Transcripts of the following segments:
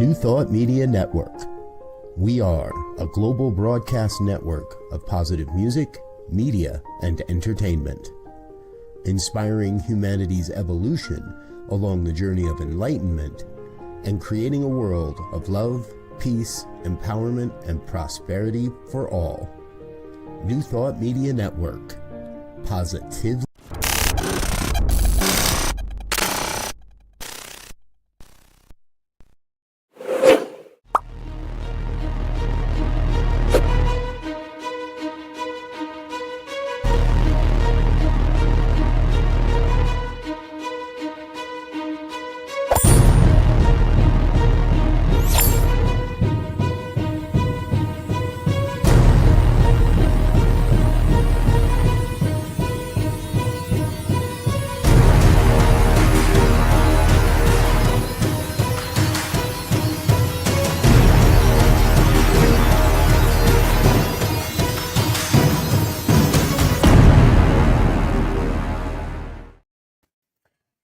New Thought Media Network. We are a global broadcast network of positive music, media, and entertainment, inspiring humanity's evolution along the journey of enlightenment and creating a world of love, peace, empowerment, and prosperity for all. New Thought Media Network. Positively.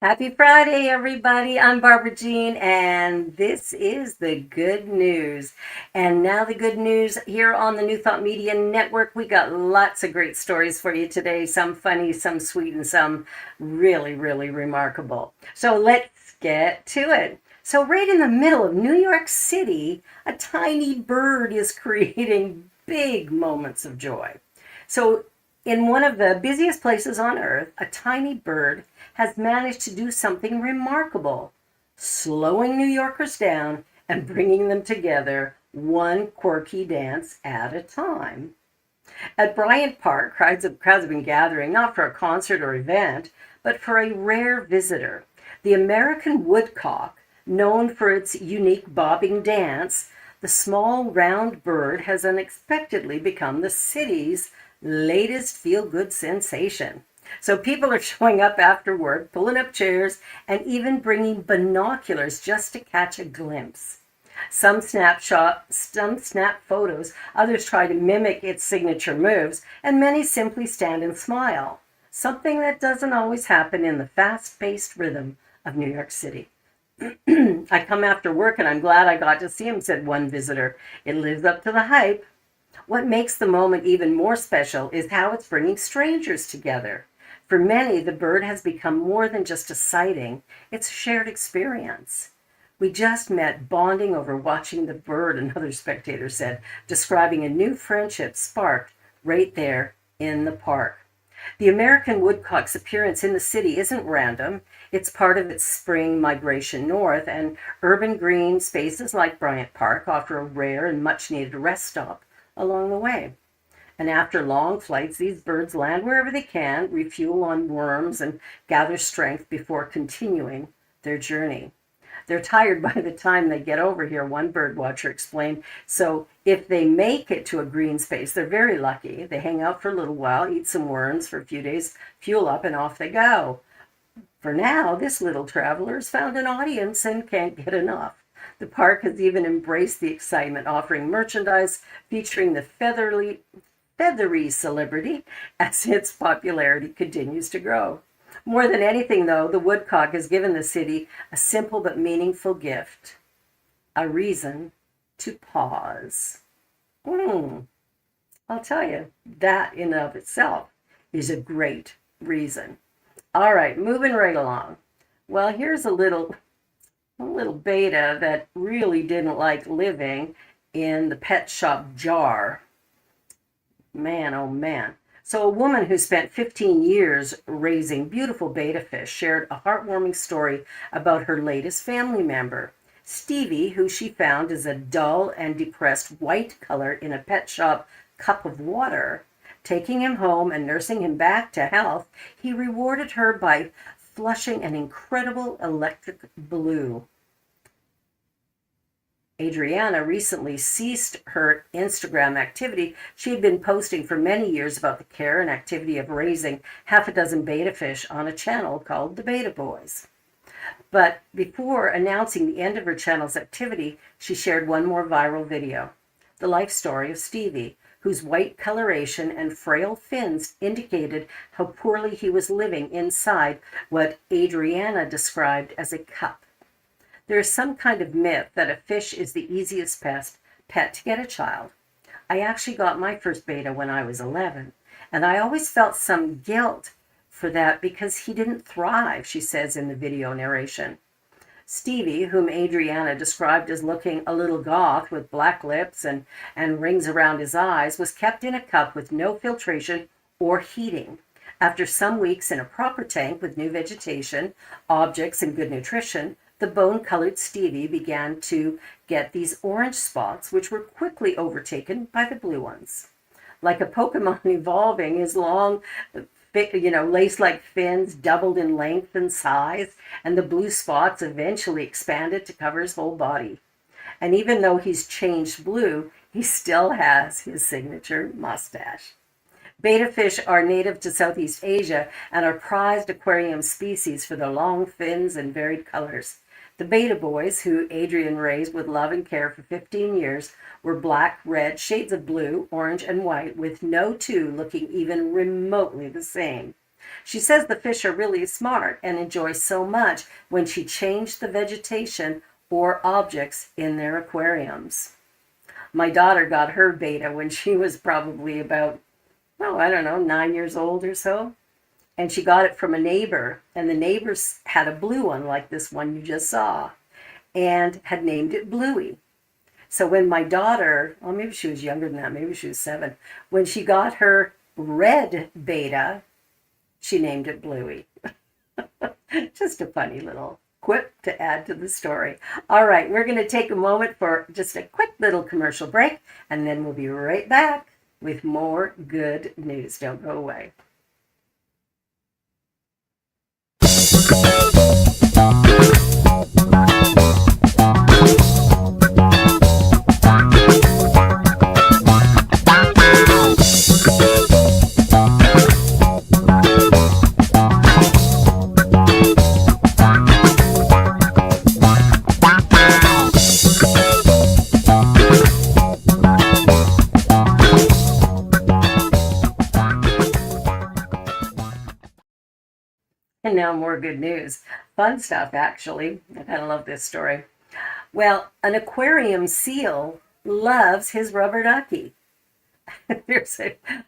Happy Friday, everybody. I'm Barbara Jean, and this is the good news. And now the good news here on the New Thought Media Network. We got lots of great stories for you today, some funny, some sweet, and some really, really remarkable. So let's get to it. So right in the middle of New York City, a tiny bird is creating big moments of joy. So in one of the busiest places on earth, a tiny bird has managed to do something remarkable, slowing New Yorkers down and bringing them together one quirky dance at a time. At Bryant Park, crowds have been gathering not for a concert or event, but for a rare visitor. The American woodcock, known for its unique bobbing dance, the small round bird has unexpectedly become the city's latest feel-good sensation. So people are showing up after work, pulling up chairs, and even bringing binoculars just to catch a glimpse. Some snap photos, others try to mimic its signature moves, and many simply stand and smile, something that doesn't always happen in the fast-paced rhythm of New York City. I come after work and I'm glad I got to see him, said one visitor. It lives up to the hype. What makes the moment even more special is how it's bringing strangers together. For many, the bird has become more than just a sighting. It's a shared experience. We just met bonding over watching the bird, another spectator said, describing a new friendship sparked right there in the park. The American woodcock's appearance in the city isn't random. It's part of its spring migration north, and urban green spaces like Bryant Park offer a rare and much-needed rest stop along the way. And after long flights, these birds land wherever they can, refuel on worms, and gather strength before continuing their journey. They're tired by the time they get over here, one bird watcher explained. So if they make it to a green space, they're very lucky. They hang out for a little while, eat some worms for a few days, fuel up, and off they go. For now, this little traveler has found an audience and can't get enough. The park has even embraced the excitement, offering merchandise featuring the feathery celebrity as its popularity continues to grow. More than anything, though, the woodcock has given the city a simple but meaningful gift, a reason to pause. I'll tell you, that in and of itself is a great reason. All right, moving right along. Well, here's a little beta that really didn't like living in the pet shop jar. Man, oh man. So a woman who spent 15 years raising beautiful betta fish shared a heartwarming story about her latest family member. Stevie, who she found as a dull and depressed white color in a pet shop cup of water. Taking him home and nursing him back to health, he rewarded her by flushing an incredible electric blue. Adriana recently ceased her Instagram activity. She had been posting for many years about the care and activity of raising half a dozen betta fish on a channel called The Betta Boys. But before announcing the end of her channel's activity, she shared one more viral video, the life story of Stevie, whose white coloration and frail fins indicated how poorly he was living inside what Adriana described as a cup. There is some kind of myth that a fish is the easiest pet to get a child. I actually got my first beta when I was 11, and I always felt some guilt for that because he didn't thrive, she says in the video narration. Stevie, whom Adriana described as looking a little goth with black lips and rings around his eyes, was kept in a cup with no filtration or heating. After some weeks in a proper tank with new vegetation, objects, and good nutrition, the bone-colored Stevie began to get these orange spots, which were quickly overtaken by the blue ones. Like a Pokemon evolving, his long, lace-like fins doubled in length and size, and the blue spots eventually expanded to cover his whole body. And even though he's changed blue, he still has his signature mustache. Betta fish are native to Southeast Asia and are prized aquarium species for their long fins and varied colors. The beta boys, who Adrian raised with love and care for 15 years, were black, red, shades of blue, orange, and white, with no two looking even remotely the same. She says the fish are really smart and enjoy so much when she changed the vegetation or objects in their aquariums. My daughter got her beta when she was probably about, 9 years old or so. And she got it from a neighbor, and the neighbors had a blue one like this one you just saw, and had named it Bluey. So when my daughter, maybe she was younger than that, maybe she was 7, when she got her red beta, she named it Bluey. Just a funny little quip to add to the story. All right, we're going to take a moment for just a quick little commercial break, and then we'll be right back with more good news. Don't go away. And now more good news. Fun stuff, actually. I kind of love this story. Well, an aquarium seal loves his rubber ducky. There's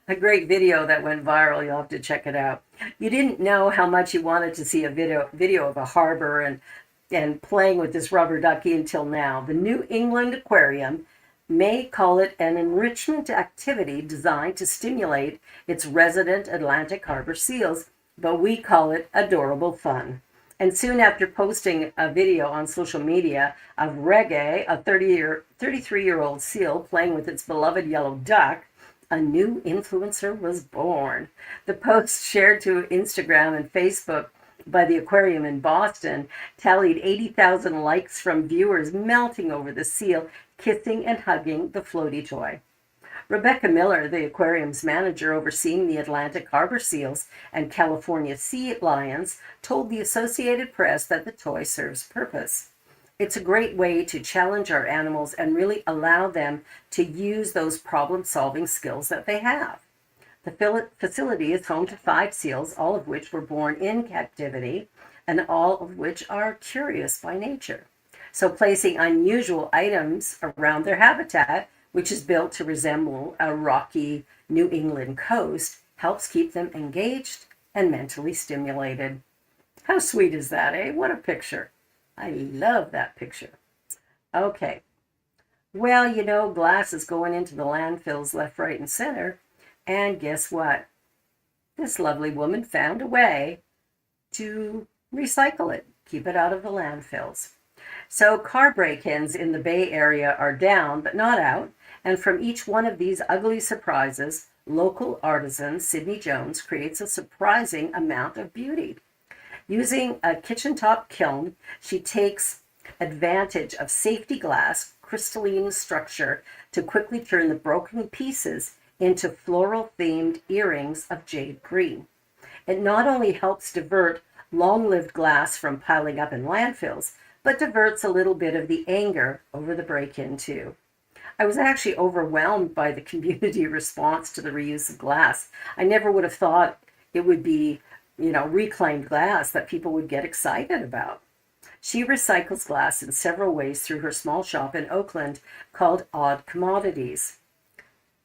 a great video that went viral. You'll have to check it out. You didn't know how much you wanted to see a video of a harbor and playing with this rubber ducky until now. The New England Aquarium may call it an enrichment activity designed to stimulate its resident Atlantic harbor seals, but we call it adorable fun. And soon after posting a video on social media of Reggae, a 33-year-old seal playing with its beloved yellow duck, a new influencer was born. The post, shared to Instagram and Facebook by the aquarium in Boston, tallied 80,000 likes from viewers melting over the seal, kissing and hugging the floaty toy. Rebecca Miller, the aquarium's manager overseeing the Atlantic harbor seals and California sea lions, told the Associated Press that the toy serves purpose. It's a great way to challenge our animals and really allow them to use those problem-solving skills that they have. The facility is home to 5 seals, all of which were born in captivity, and all of which are curious by nature. So placing unusual items around their habitat, which is built to resemble a rocky New England coast, helps keep them engaged and mentally stimulated. How sweet is that, eh? What a picture. I love that picture. Okay. Well, glass is going into the landfills left, right, and center. And guess what? This lovely woman found a way to recycle it, keep it out of the landfills. So car break-ins in the Bay Area are down, but not out. And from each one of these ugly surprises, local artisan Sydney Jones creates a surprising amount of beauty. Using a kitchen-top kiln, she takes advantage of safety glass crystalline structure to quickly turn the broken pieces into floral-themed earrings of jade green. It not only helps divert long-lived glass from piling up in landfills, but diverts a little bit of the anger over the break-in too. I was actually overwhelmed by the community response to the reuse of glass. I never would have thought it would be, reclaimed glass that people would get excited about. She recycles glass in several ways through her small shop in Oakland called Odd Commodities.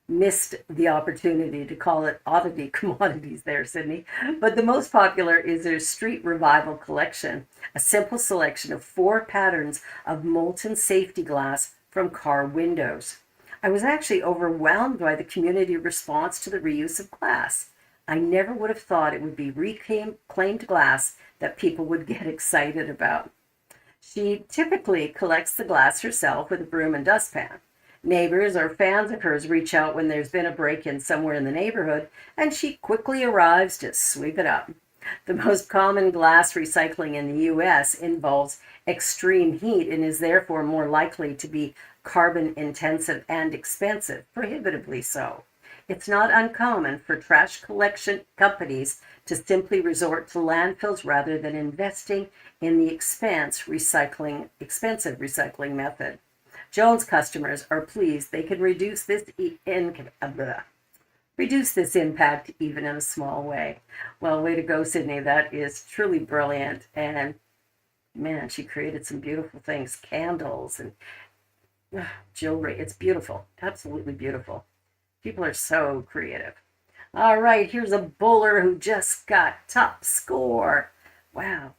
Missed the opportunity to call it oddity commodities there, Sydney. But the most popular is their Street Revival collection, a simple selection of 4 patterns of molten safety glass from car windows. I was actually overwhelmed by the community response to the reuse of glass. I never would have thought it would be reclaimed glass that people would get excited about. She typically collects the glass herself with a broom and dustpan. Neighbors or fans of hers reach out when there's been a break-in somewhere in the neighborhood, and she quickly arrives to sweep it up. The most common glass recycling in the U.S. involves extreme heat and is therefore more likely to be carbon intensive and expensive, prohibitively so. It's not uncommon for trash collection companies to simply resort to landfills rather than investing in the expensive recycling method. Jones customers are pleased they can reduce this impact even in a small way. Well, way to go, Sydney. That is truly brilliant. And man, she created some beautiful things, candles and jewelry. It's beautiful, absolutely beautiful. People are so creative. All right, here's a bowler who just got top score. Wow.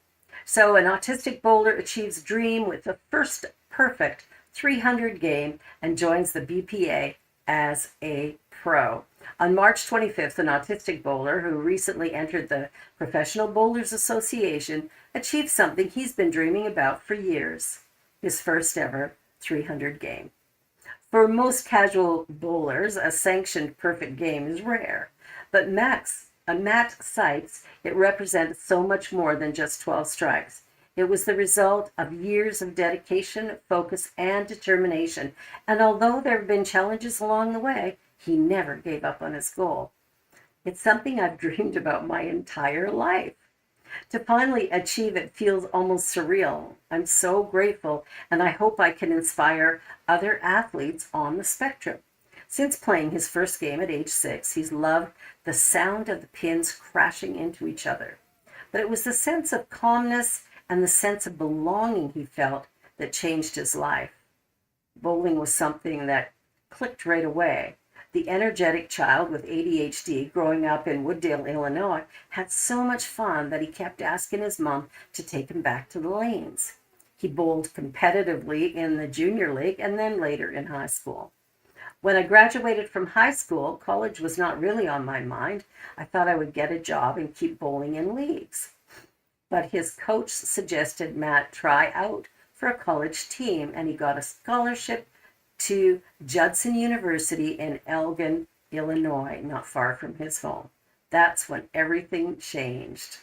So an autistic bowler achieves dream with the first perfect 300 game and joins the BPA as a pro. On March 25th, an autistic bowler who recently entered the Professional Bowlers Association achieved something he's been dreaming about for years, his first ever 300 game. For most casual bowlers, a sanctioned perfect game is rare, but Matt cites it represents so much more than just 12 strikes. It was the result of years of dedication, focus, and determination, and although there have been challenges along the way, he never gave up on his goal. It's something I've dreamed about my entire life. To finally achieve it feels almost surreal. I'm so grateful, and I hope I can inspire other athletes on the spectrum. Since playing his first game at age 6, he's loved the sound of the pins crashing into each other. But it was the sense of calmness and the sense of belonging he felt that changed his life. Bowling was something that clicked right away. The energetic child with ADHD growing up in Wooddale, Illinois, had so much fun that he kept asking his mom to take him back to the lanes. He bowled competitively in the junior league and then later in high school. When I graduated from high school, college was not really on my mind. I thought I would get a job and keep bowling in leagues. But his coach suggested Matt try out for a college team, and he got a scholarship to Judson University in Elgin, Illinois, not far from his home. That's when everything changed.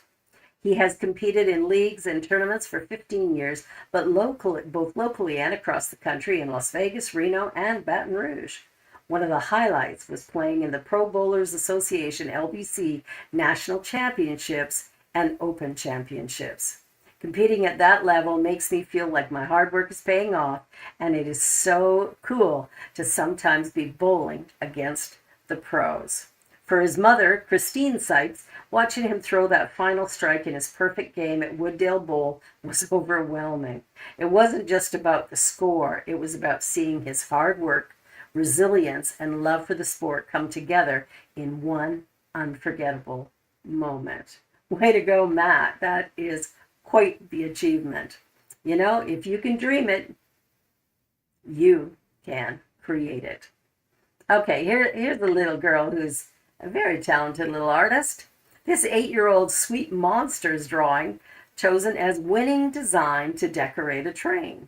He has competed in leagues and tournaments for 15 years, but both locally and across the country in Las Vegas, Reno, and Baton Rouge. One of the highlights was playing in the Pro Bowlers Association LBC National Championships and Open Championships. Competing at that level makes me feel like my hard work is paying off, and it is so cool to sometimes be bowling against the pros. For his mother, Christine cites, watching him throw that final strike in his perfect game at Wooddale Bowl was overwhelming. It wasn't just about the score, it was about seeing his hard work, resilience, and love for the sport come together in one unforgettable moment. Way to go, Matt. That is quite the achievement. You know, if you can dream it, you can create it. Okay, here's a little girl who's a very talented little artist. This 8-year-old Sweet Monsters drawing chosen as winning design to decorate a train.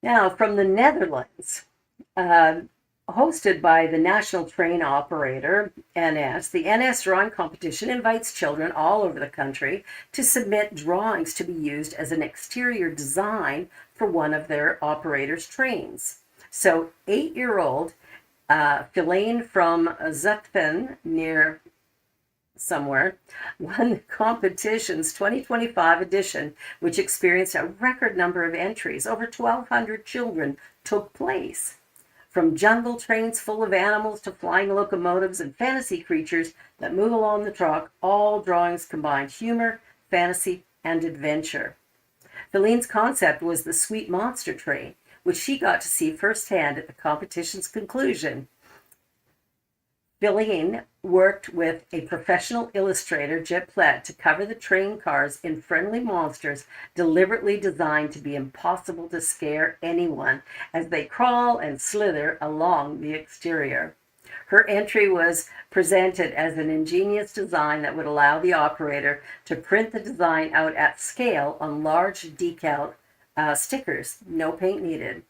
Now, from the Netherlands, hosted by the National Train Operator, NS, the NS Drawing Competition invites children all over the country to submit drawings to be used as an exterior design for one of their operators' trains. So 8-year-old Philaine from Zutphen near somewhere won the competition's 2025 edition, which experienced a record number of entries. Over 1,200 children took place. From jungle trains full of animals to flying locomotives and fantasy creatures that move along the track, all drawings combined humor, fantasy, and adventure. Feline's concept was the Sweet Monster train, which she got to see firsthand at the competition's conclusion. Feline worked with a professional illustrator, Jet Platt, to cover the train cars in friendly monsters deliberately designed to be impossible to scare anyone as they crawl and slither along the exterior. Her entry was presented as an ingenious design that would allow the operator to print the design out at scale on large decal stickers, no paint needed.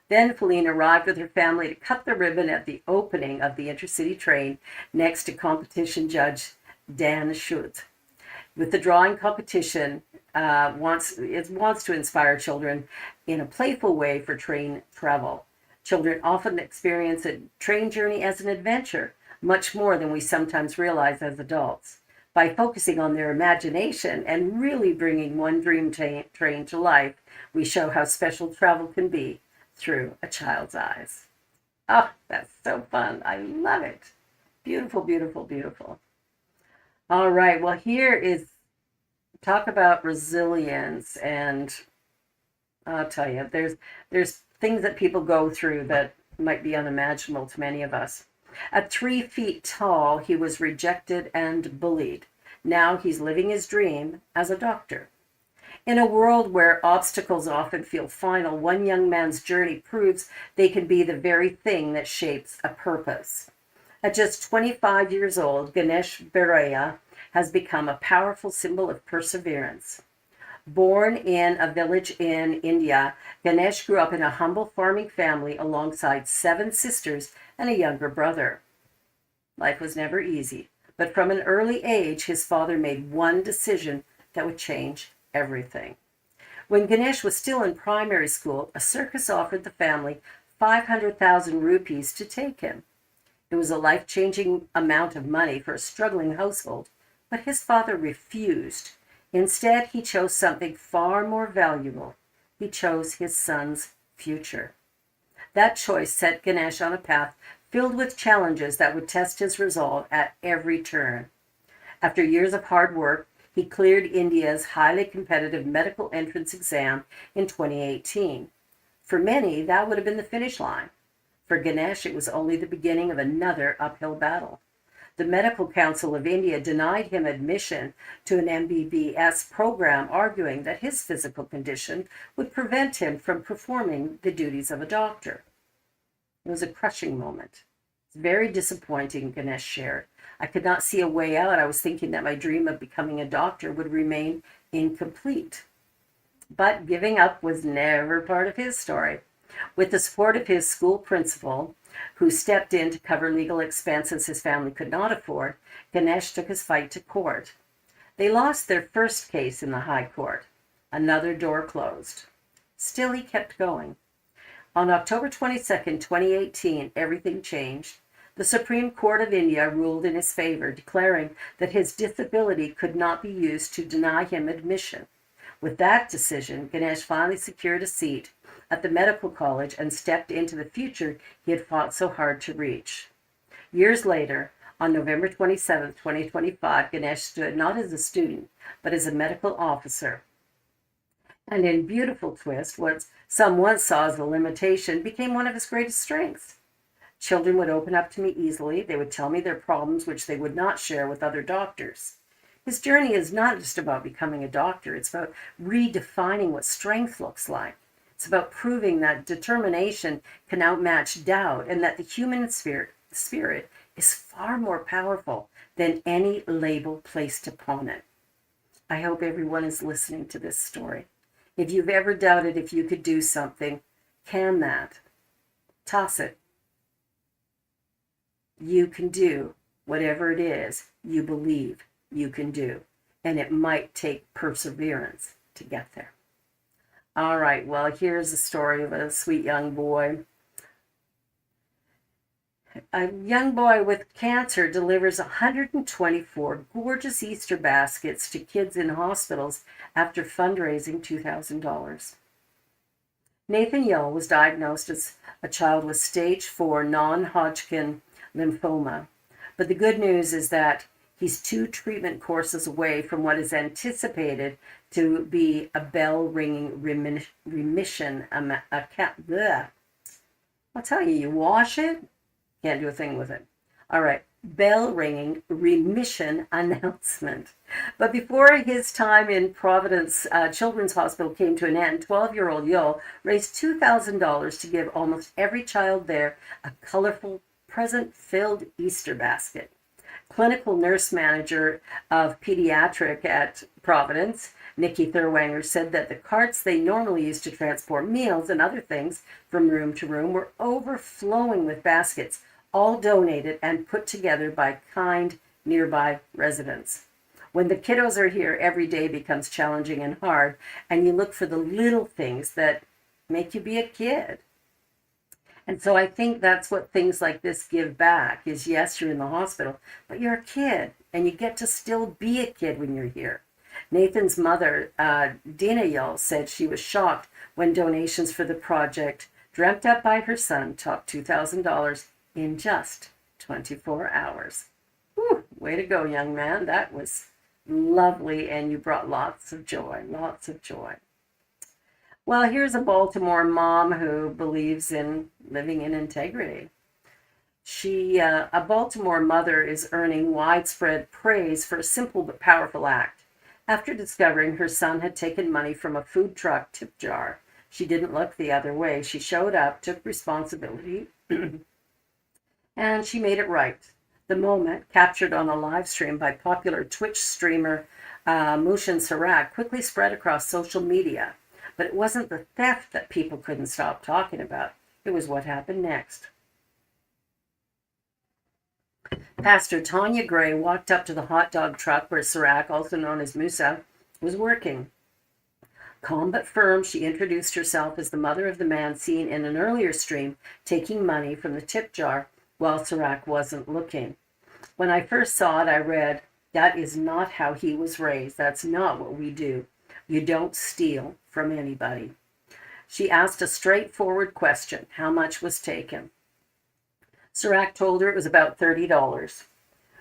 Then Feline arrived with her family to cut the ribbon at the opening of the intercity train next to competition judge Dan Schut. With the drawing competition, wants to inspire children in a playful way for train travel. Children often experience a train journey as an adventure, much more than we sometimes realize as adults. By focusing on their imagination and really bringing one dream train to life, we show how special travel can be through a child's eyes. Oh, that's so fun. I love it. Beautiful, beautiful, beautiful. All right. Well, here is talk about resilience, and I'll tell you, there's things that people go through that might be unimaginable to many of us. At 3 feet tall, he was rejected and bullied. Now he's living his dream as a doctor. In a world where obstacles often feel final, one young man's journey proves they can be the very thing that shapes a purpose. At just 25 years old, Ganesh Bereya has become a powerful symbol of perseverance. Born in a village in India, Ganesh grew up in a humble farming family alongside 7 sisters and a younger brother. Life was never easy, but from an early age, his father made one decision that would change everything. When Ganesh was still in primary school, a circus offered the family 500,000 rupees to take him. It was a life-changing amount of money for a struggling household, but his father refused. Instead, he chose something far more valuable. He chose his son's future. That choice set Ganesh on a path filled with challenges that would test his resolve at every turn. After years of hard work, he cleared India's highly competitive medical entrance exam in 2018. For many, that would have been the finish line. For Ganesh, it was only the beginning of another uphill battle. The Medical Council of India denied him admission to an MBBS program, arguing that his physical condition would prevent him from performing the duties of a doctor. It was a crushing moment. It's very disappointing, Ganesh shared. I could not see a way out. I was thinking that my dream of becoming a doctor would remain incomplete. But giving up was never part of his story. With the support of his school principal, who stepped in to cover legal expenses his family could not afford, Ganesh took his fight to court. They lost their first case in the High Court. Another door closed. Still, he kept going. On October 22, 2018, everything changed. The Supreme Court of India ruled in his favor, declaring that his disability could not be used to deny him admission. With that decision, Ganesh finally secured a seat at the medical college and stepped into the future he had fought so hard to reach. Years later, on November 27, 2025, Ganesh stood not as a student, but as a medical officer. And in beautiful twist, what some once saw as a limitation became one of his greatest strengths. Children would open up to me easily. They would tell me their problems, which they would not share with other doctors. His journey is not just about becoming a doctor. It's about redefining what strength looks like. It's about proving that determination can outmatch doubt and that the human spirit is far more powerful than any label placed upon it. I hope everyone is listening to this story. If you've ever doubted if you could do something, can that? Toss it. You can do whatever it is you believe you can do, and it might take perseverance to get there. All right, well, here's a story of a sweet young boy. A young boy with cancer delivers 124 gorgeous Easter baskets to kids in hospitals after fundraising $2,000. Nathan Yo was diagnosed as a child with stage 4 non-Hodgkin lymphoma. But the good news is that He's 2 treatment courses away from what is anticipated to be a bell-ringing remission. I'll tell you, you wash it, can't do a thing with it. All right, bell-ringing remission announcement. But before his time in Providence Children's Hospital came to an end, 12-year-old Yo raised $2,000 to give almost every child there a colorful, present-filled Easter basket. Clinical nurse manager of pediatric at Providence, Nikki Thurwanger, said that the carts they normally use to transport meals and other things from room to room were overflowing with baskets, all donated and put together by kind nearby residents. When the kiddos are here, every day becomes challenging and hard, and you look for the little things that make you be a kid. And so I think that's what things like this give back is, yes, you're in the hospital, but you're a kid and you get to still be a kid when you're here. Nathan's mother, Dina Yull, said she was shocked when donations for the project, dreamt up by her son, topped $2,000 in just 24 hours. Whew, way to go, young man. That was lovely, and you brought lots of joy, lots of joy. Well, here's a Baltimore mom who believes in living in integrity. A Baltimore mother is earning widespread praise for a simple but powerful act. After discovering her son had taken money from a food truck tip jar, she didn't look the other way. She showed up, took responsibility, and she made it right. The moment, captured on a live stream by popular Twitch streamer Mushin Sarak, quickly spread across social media. But it wasn't the theft that people couldn't stop talking about. It was what happened next. Pastor Tanya Gray walked up to the hot dog truck where Sarak, also known as Musa, was working. Calm but firm, she introduced herself as the mother of the man seen in an earlier stream taking money from the tip jar while Sarak wasn't looking. When I first saw it, I read, "That is not how he was raised. That's not what we do. You don't steal from anybody." She asked a straightforward question. How much was taken? Sarak told her it was about $30.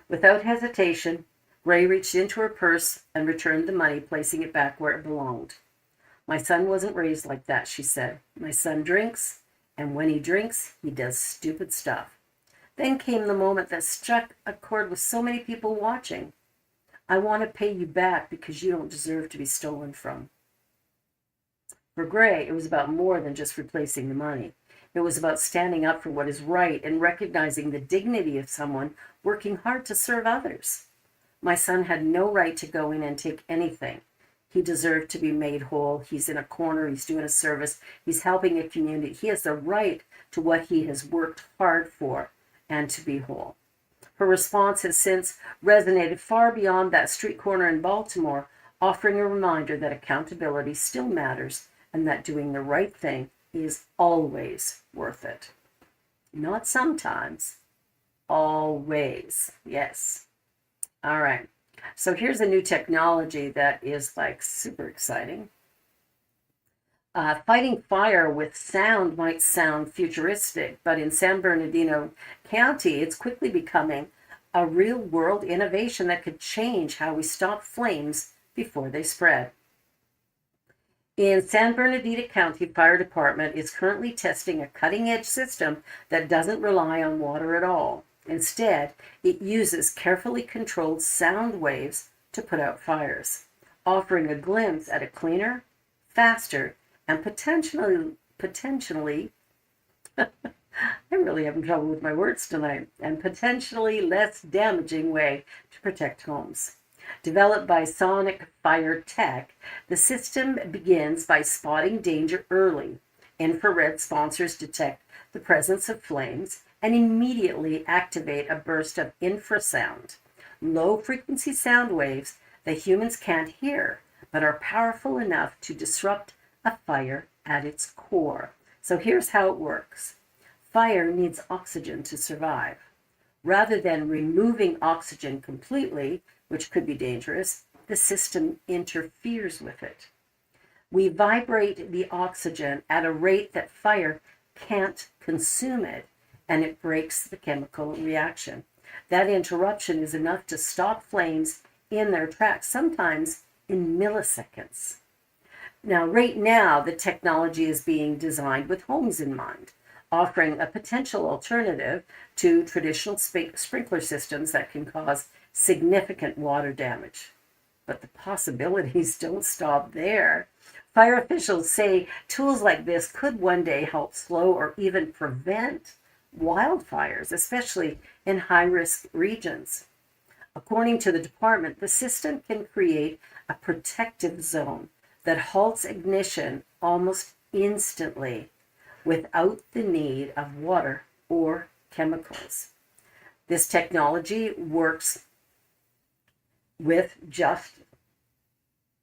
Without hesitation, Gray reached into her purse and returned the money, placing it back where it belonged. "My son wasn't raised like that," she said. "My son drinks, and when he drinks, he does stupid stuff." Then came the moment that struck a chord with so many people watching. "I want to pay you back because you don't deserve to be stolen from." For Gray, it was about more than just replacing the money. It was about standing up for what is right and recognizing the dignity of someone working hard to serve others. "My son had no right to go in and take anything. He deserved to be made whole. He's in a corner. He's doing a service. He's helping a community. He has the right to what he has worked hard for and to be whole." Her response has since resonated far beyond that street corner in Baltimore, offering a reminder that accountability still matters and that doing the right thing is always worth it. Not sometimes, always. Yes. All right. So here's a new technology that is like super exciting. Fighting fire with sound might sound futuristic, but in San Bernardino County, it's quickly becoming a real-world innovation that could change how we stop flames before they spread. In San Bernardino County Fire Department is currently testing a cutting-edge system that doesn't rely on water at all. Instead, it uses carefully controlled sound waves to put out fires, offering a glimpse at a cleaner, faster, and potentially I'm really having trouble with my words tonight, and potentially less damaging way to protect homes. Developed by Sonic Fire Tech, the system begins by spotting danger early. Infrared sensors detect the presence of flames and immediately activate a burst of infrasound, low-frequency sound waves that humans can't hear, but are powerful enough to disrupt a fire at its core. So here's how it works. Fire needs oxygen to survive. Rather than removing oxygen completely, which could be dangerous, the system interferes with it. We vibrate the oxygen at a rate that fire can't consume it, and it breaks the chemical reaction. That interruption is enough to stop flames in their tracks, sometimes in milliseconds. Now, right now, the technology is being designed with homes in mind, offering a potential alternative to traditional sprinkler systems that can cause significant water damage. But the possibilities don't stop there. Fire officials say tools like this could one day help slow or even prevent wildfires, especially in high-risk regions. According to the department, the system can create a protective zone that halts ignition almost instantly without the need of water or chemicals. This technology works with just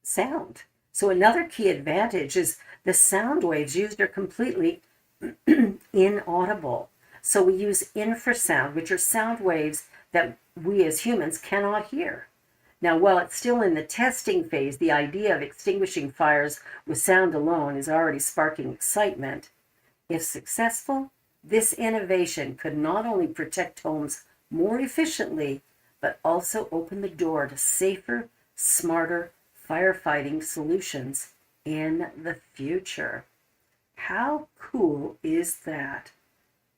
sound. So another key advantage is the sound waves used are completely inaudible. So we use infrasound, which are sound waves that we as humans cannot hear. Now, while it's still in the testing phase, the idea of extinguishing fires with sound alone is already sparking excitement. If successful, this innovation could not only protect homes more efficiently, but also open the door to safer, smarter firefighting solutions in the future. How cool is that?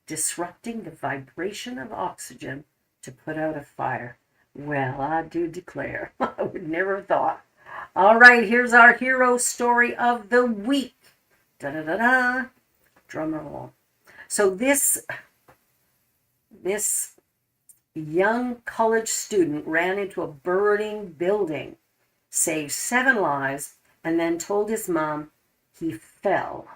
Disrupting the vibration of oxygen to put out a fire. Well, I do declare, I would never have thought. All right, here's our hero story of the week. Da-da-da-da. Drum roll. So this young college student ran into a burning building, saved 7 lives, and then told his mom he fell.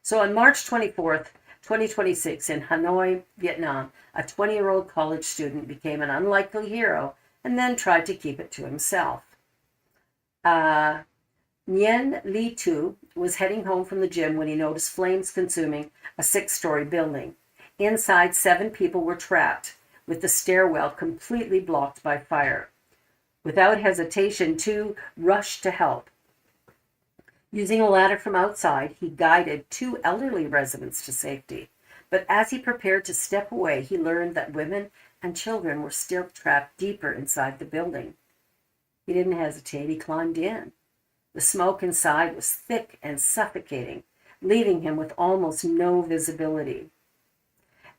So on March 24th, 2026, in Hanoi, Vietnam, a 20-year-old college student became an unlikely hero and then tried to keep it to himself. Nguyen Ly Tu was heading home from the gym when he noticed flames consuming a 6-story building. Inside, 7 people were trapped, with the stairwell completely blocked by fire. Without hesitation, Tu rushed to help. Using a ladder from outside, he guided 2 elderly residents to safety. But as he prepared to step away, he learned that women and children were still trapped deeper inside the building. He didn't hesitate. He climbed in. The smoke inside was thick and suffocating, leaving him with almost no visibility.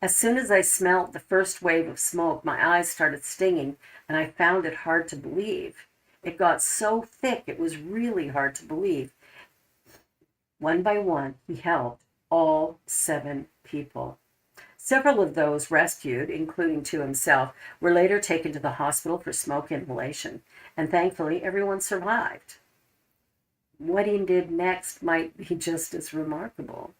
As soon as I smelled the first wave of smoke, my eyes started stinging, and I found it hard to believe. It got so thick, it was really hard to believe. One by one, he helped all 7 people. Several of those rescued, including Tu himself, were later taken to the hospital for smoke inhalation, and thankfully everyone survived. What he did next might be just as remarkable.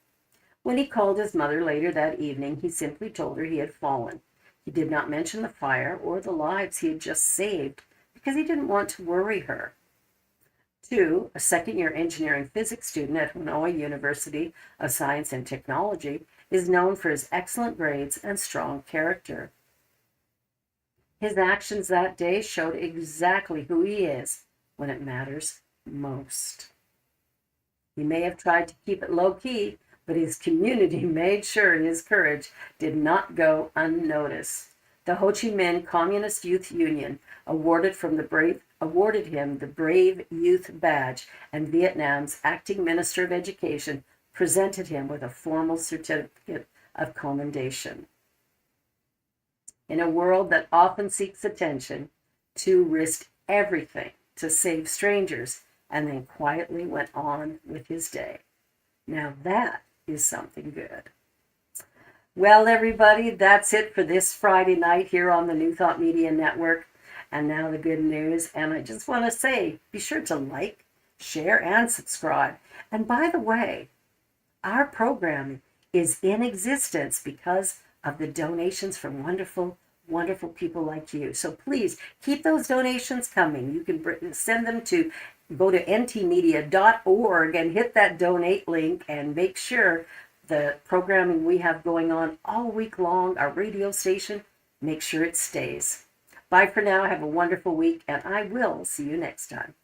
When he called his mother later that evening, he simply told her he had fallen. He did not mention the fire or the lives he had just saved because he didn't want to worry her. Tu, a second-year engineering physics student at Hanoi University of Science and Technology, is known for his excellent grades and strong character. His actions that day showed exactly who he is when it matters most. He may have tried to keep it low-key, but his community made sure his courage did not go unnoticed. The Ho Chi Minh Communist Youth Union awarded him the Brave Youth Badge, and Vietnam's acting Minister of Education presented him with a formal certificate of commendation. In a world that often seeks attention, Tu risked everything to save strangers and then quietly went on with his day. Now that is something good. Well, everybody, that's it for this Friday night here on the New Thought Media Network. And now the good news. And I just want to say, be sure to like, share, and subscribe. And by the way, our program is in existence because of the donations from wonderful, wonderful people like you. So please keep those donations coming. You can send them to go to ntmedia.org and hit that donate link and make sure the programming we have going on all week long, our radio station, make sure it stays. Bye for now. Have a wonderful week, and I will see you next time.